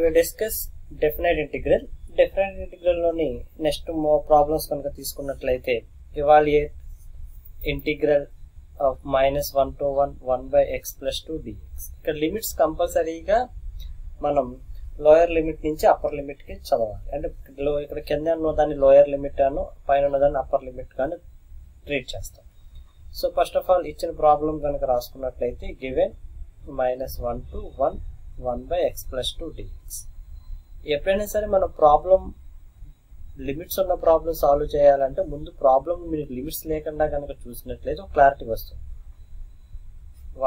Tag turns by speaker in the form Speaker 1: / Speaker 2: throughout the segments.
Speaker 1: we discuss definite integral. Definite integral లోని next problems కనుక తీసుకున్నట్లయితే evaluate integral of -1 to 1 by x plus 2 dx. ఇక్కడ limits కంపల్సరీగా మనం లోయర్ లిమిట్ నుంచి అప్పర్ లిమిట్ కి చదవాలి. అంటే ఇక్కడ కింద ఉన్న దాన్ని లోయర్ లిమిట్ అను, పైన ఉన్న దాన్ని అప్పర్ లిమిట్ గాను ట్రీట్ చేస్తాం. సో ఫస్ట్ ఆఫ్ ఆల్ ఇచ్చిన ప్రాబ్లం కనుక రాసుకున్నట్లయితే given -1 to 1 by x plus 2 dx. ఎప్పుడైనా సరే మనం ప్రాబ్లం లిమిట్స్ ఉన్న ప్రాబ్లం సాల్వ్ చేయాలంటే ముందు ప్రాబ్లం మీరు లిమిట్స్ లేకుండా కనుక చూసినట్లయితే ఒక క్లారిటీ వస్తుంది.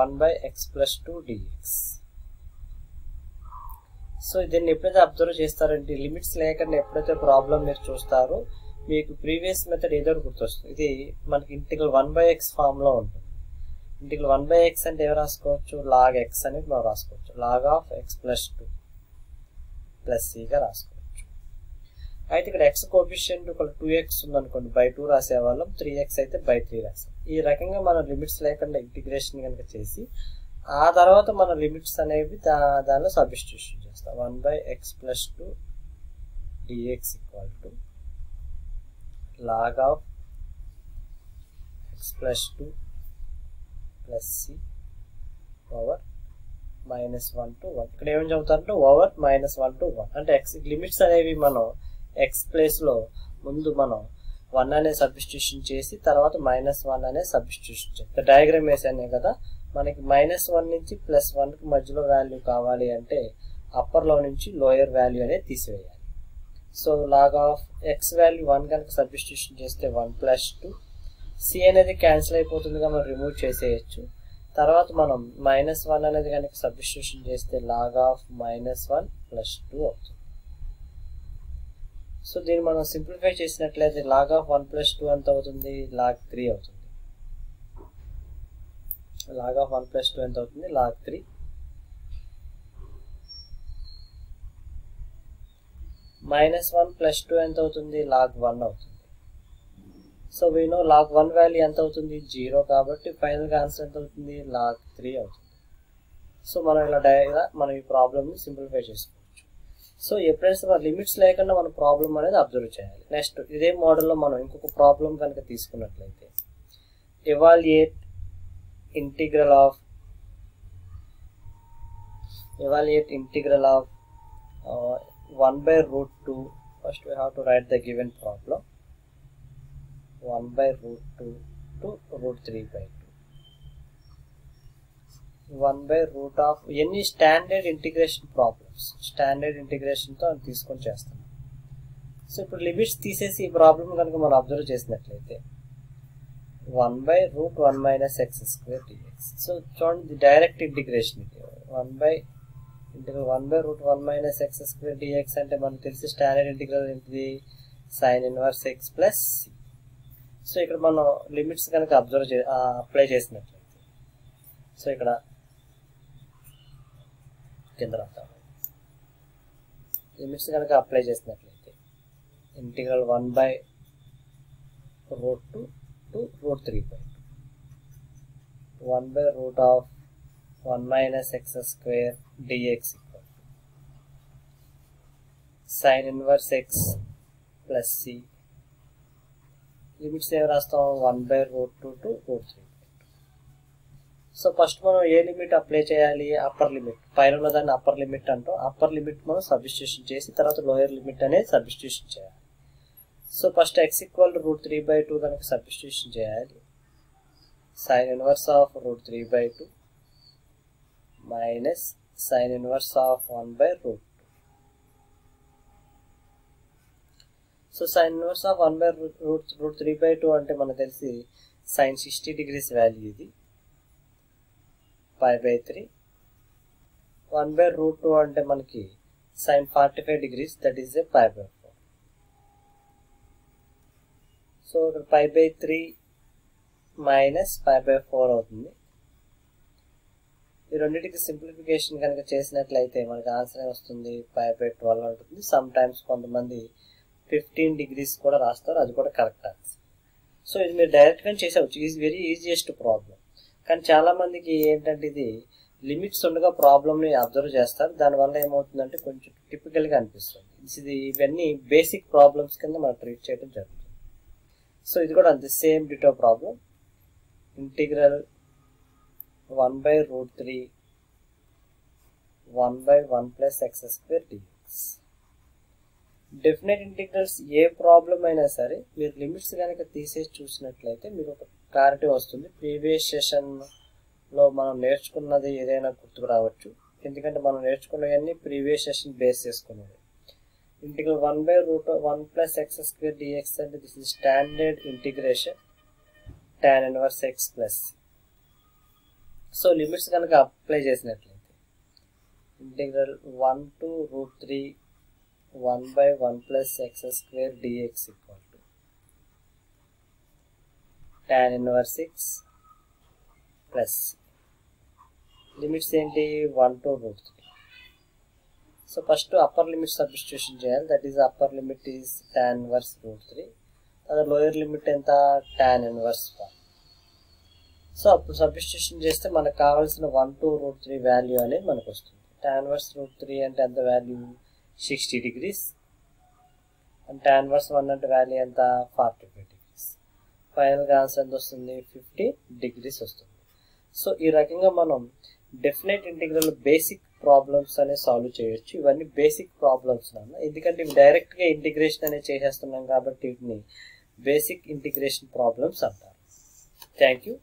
Speaker 1: 1 by x plus 2 dx. So దీన్ని ఎప్పుడైతే అబ్జర్వ్ చేస్తారంటే లిమిట్స్ లేకుండా ఎప్పుడైతే ప్రాబ్లం మీరు చూస్తారో మీకు ప్రీవియస్ మెథడ్ ఏదో గుర్తొస్తుంది. ఇది మనకి ఇంటిగ్రల్ 1 by x ఫామ్ లో ఉంటుంది. ఇంటిగ్రల్ 1 by x అంటే ఏం రాసుకోవచ్చు, log x అనేది మనం రాసుకోవచ్చు. log of x plus 2 plus c గా రాసుకోవచ్చు. అయితే ఇక్కడ x కోఎఫిషియంట్ ఒక 2x ఉందనుకోండి, బై 2 రాసేవాళ్ళం, 3x అయితే బై 3 రాసాం. ఈ రకంగా మనం లిమిట్స్ లేకుండా ఇంటిగ్రేషన్ కనుక చేసి ఆ తర్వాత మన లిమిట్స్ అనేవి దానిలో సబ్స్టిట్యూషన్ చేస్తాం. 1 by x plus 2 dx equal to log of x plus 2 plus c over -1 to 1. ఇక్కడ ఏమని చెబుతారంటే ఓవర్ -1 to 1. అంటే x లిమిట్స్ అనేవి మనం x ప్లేస్ లో ముందు మనం 1 అనే సబ్స్టిట్యూషన్ చేసి తర్వాత -1 అనే సబ్స్టిట్యూషన్ చేస్తాం. డయాగ్రామ్ వేసానే కదా, మనకి -1 నుంచి +1 కి మధ్యలో వాల్యూ కావాలి అంటే అప్పర్ లో నుంచి లోయర్ వాల్యూ అనేది తీసివేయాలి. So log of x value 1 కనుక సబ్స్టిట్యూషన్ చేస్తే 1 plus 2, c అనేది క్యాన్సిల్ అయిపోతుందిగా మనం రిమూవ్ చేసేయచ్చు. తర్వాత మనం -1 అనేది కనుక సబ్స్టిట్యూషన్ చేస్తే log of -1 plus 2 అవుతుంది. సో దీన్ని మనం సింప్లిఫై చేసినట్లయితే log of 1 plus 2 ఎంత అవుతుంది, log 3 అవుతుంది. log of 1 plus 2 ఎంత అవుతుంది, log 3. -1 plus 2 ఎంత అవుతుంది, log 1 అవుతుంది. So we know log 1 value ఎంత అవుతుంది, 0, కాబట్టి ఫైనల్ గా ఆన్సర్ ఎంత అవుతుంది, log 3 అవుతుంది. సో మనం ఇలా మనం ఈ ప్రాబ్లమ్ ని సింప్లిఫై చేసుకోవచ్చు. సో ఎప్పుడైనా మన లిమిట్స్ లేకుండా మన ప్రాబ్లం అనేది అబ్జర్వ్ చేయాలి. నెక్స్ట్ ఇదే మోడల్లో మనం ఇంకొక ప్రాబ్లం కనుక తీసుకున్నట్లయితే evaluate integral of 1 by root 2. First we have to write the given problem. 1 by root 2 to root 3 by 2. 1 by root of any standard integration problems. Standard integration తో తీసుకొని చేస్తాం. సో ఇప్పుడు లిమిట్స్ తీసేసి ఈ ప్రాబ్లం కనుక మనం అబ్జర్వ్ చేసినట్లయితే 1 by root 1 minus x square dx. So చూడండి డైరెక్ట్ ఇంటిగ్రేషన్ ఇది. 1 by root 1 minus x square dx అంటే మనకు తెలిసి స్టాండర్డ్ ఇంటిగ్రల్ ఏంటిది, sin inverse x plus c. So ఇక్కడ మనం లిమిట్స్ కనుక అప్లై చేసినట్లయితే సో ఇక్కడ కింద రాద్దాం. లిమిట్స్ కనుక అప్లై చేసినట్లయితే integral 1 by root 2 to root 3 by 2. 1 by root of 1 minus x square dx equal to sin inverse x plus c. Limits ఏం రాస్తాం, 1 by root 2 to root 3 by 2. So first మనం ఏ limit apply చేయాలి, upper limit. పైన ఉన్నదాన్ని upper limit అంటాం. Upper limit మనం substitution చేసి తర్వాత లోయర్ లిమిట్ అనేది సబ్స్టిట్యూషన్ చేయాలి. So first x equal to root 3 by 2 కనుక సబ్స్టిట్యూషన్ చేయాలి. sin inverse of root 3 by 2 minus sin inverse of 1 by root 2. So sin inverse of 1 by root 3 by 2 అంటే మనకు తెలిసి sin 60 degrees వాల్యూ ఇది, pi by 3. 1 by root 2 అంటే మనకి sin 45 degrees, that is a pi by 4. So ఇక్కడ pi by 3 minus pi by 4 అవుతుంది. ఈ రెండింటికి సింప్లిఫికేషన్ కనుక చేసినట్లయితే మనకి ఆన్సర్ వస్తుంది pi by 12 ఉంటుంది. సమ్ టైమ్స్ కొంతమంది 15 degrees కూడా రాస్తారు, అది కూడా కరెక్ట్ ఆన్సర్. సో ఇది మీరు డైరెక్ట్గా చేసేవచ్చు, ఈజ్ వెరీ ఈజియెస్ట్ ప్రాబ్లం. కానీ చాలా మందికి ఏంటంటే ఇది లిమిట్స్ ఉండగా ప్రాబ్లమ్ని అబ్జర్వ్ చేస్తారు. దానివల్ల ఏమవుతుందంటే కొంచెం టిపికల్గా అనిపిస్తుంది. ఇవన్నీ బేసిక్ ప్రాబ్లమ్స్ కింద మనం ట్రీట్ చేయడం జరుగుతుంది. సో ఇది కూడా అంతే, same ditto problem. Integral 1/√3 1/1 + x² dx. Definite integrals ఏ ప్రాబ్లం అయినా సరే మీరు లిమిట్స్ కనుక తీసేసి చూసినట్లయితే మీకు ఒక క్లారిటీ వస్తుంది. ప్రీవియస్ సెషన్లో మనం నేర్చుకున్నది ఏదైనా గుర్తుకు రావచ్చు, ఎందుకంటే మనం నేర్చుకున్నవన్నీ ప్రీవియస్ సెషన్ బేస్ చేసుకున్నది. ఇంటిగ్రల్ 1/√1 + x² dx అంటే this is standard integration tan 1x plus. So limits కనుక అప్లై చేసినట్లయితే integral 1 to √3 1/1 + x² dx = tan 1x plus limits ఏంటి 1 to √3. So first upper limit substitution చేయాలి, that is upper limit is tan 1√3, అది lower limit ఎంత tan 1. So అప్పుడు substitution చేస్తే మనకు కావాల్సిన 1 to √3 వాల్యూ అనేది మనకు వస్తుంది. tan 1√3 అంటే ఎంత వాల్యూ 60 degrees, అండ్ tan 1 అంటే వాల్యూ ఎంత 45 degrees. ఫైనల్గా ఆన్సర్ ఎంత వస్తుంది 50 degrees వస్తుంది. సో ఈ రకంగా మనం డెఫినెట్ ఇంటిగ్రల్ బేసిక్ ప్రాబ్లమ్స్ అనేది సాల్వ్ చేయొచ్చు. ఇవన్నీ బేసిక్ ప్రాబ్లమ్స్ అన్న, ఎందుకంటే ఇవి డైరెక్ట్గా ఇంటిగ్రేషన్ అనేది చేసేస్తున్నాం కాబట్టి వీటిని బేసిక్ ఇంటిగ్రేషన్ ప్రాబ్లమ్స్ అంటారు. Thank you.